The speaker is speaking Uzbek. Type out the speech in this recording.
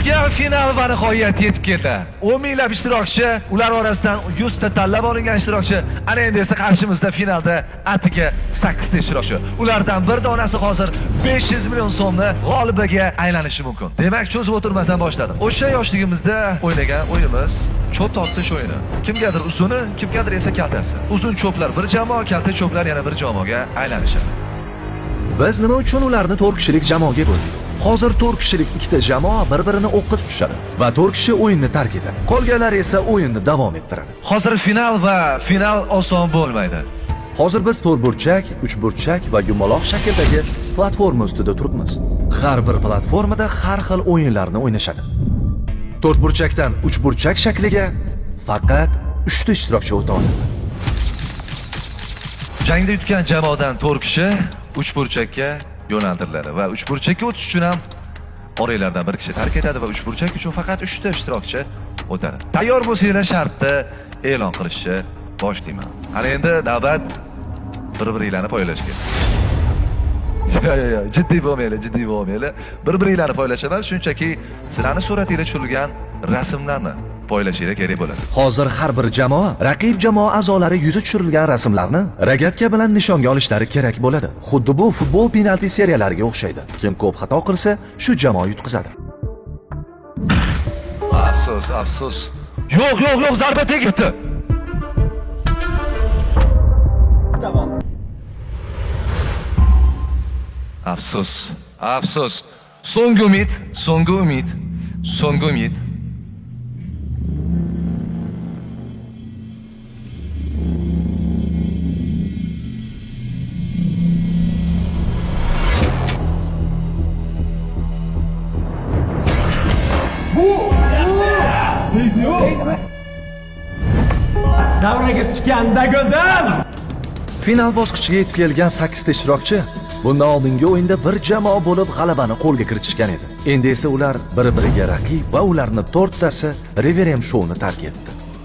kutgan final va nihoyat yetib keldi. 10 minglab ishtirokchi, ular orasidan 100 ta tanlab olingan ishtirokchi, ana endi esa qarshimizda finalda atigi 8 ta ishtirokchi. Ulardan bir donasi hozir 500 million so'mni g'olibiga aylanishi mumkin. Demak, cho'zib o'tirmasdan boshladim. O'sha yoshligimizda o'ynagan o'yinimiz cho'p tortish o'yini. Kimgadir uzuni, kimgadir esa kaltasi. Uzun cho'plar bir jamoa, kalta cho'plar yana bir jamoaga aylanishadi. Biz nima uchun ularni 4 kishilik jamoaga bo'ldik? Hozir 4 kishilik ikkita jamoa bir-birini o'qqa tutishadi va 4 kishi o'yinni tark etadi. Qolganlar esa o'yinni davom ettiradi. Hozir final va final oson bo'lmaydi. Hozir biz 4 burchak, 3 burchak va yumaloq shakldagi platforma ustida turibmiz. Har bir platformada har xil o'yinlarni o'ynashadi. 4 burchakdan 3 burchak shakliga faqat 3 ta ishtirokchi o'ta oladi. Jangda yutgan jamoadan 4 kishi 3 burchakka yo'naltiriladi va 3 burchakka o'tish uchun ham oranglardan bir kishi tark etadi va 3 burchak uchun faqat 3 ta ishtirokchi o'tadi. Tayyor bo'lsanglar shartni e'lon qilishni boshlayman. Ana endi navbat bir-biringlarni poylashga. Yo'q, jiddiy bo'lmaylik. Bir-biringlarni poylash emas, shunchaki sizlarning suratingizga tushirilgan rasmlarni poylashinglar kerak bo'ladi. Hozir har bir jamoa raqib jamoa a'zolari yuzi tushirilgan rasmlarni rogatka bilan nishonga olishlari kerak bo'ladi. Xuddi bu futbol penalti seriyalariga o'xshaydi. Kim ko'p xato qilsa, shu jamoa yutqizadi. Afsus. Yo'q, zarba tegibdi. Tamam. Afsus. So'nggi umid. Davraga tushganda go'zal. Final bosqichiga yetib kelgan 8 ta ishtirokchi bundan oldingi o'yinda bir jamoa bo'lib g'alabani qo'lga kiritishgan edi. Endi esa ular bir-biriga raqib va ularning 4tasi Reverem Show'ni tark etdi.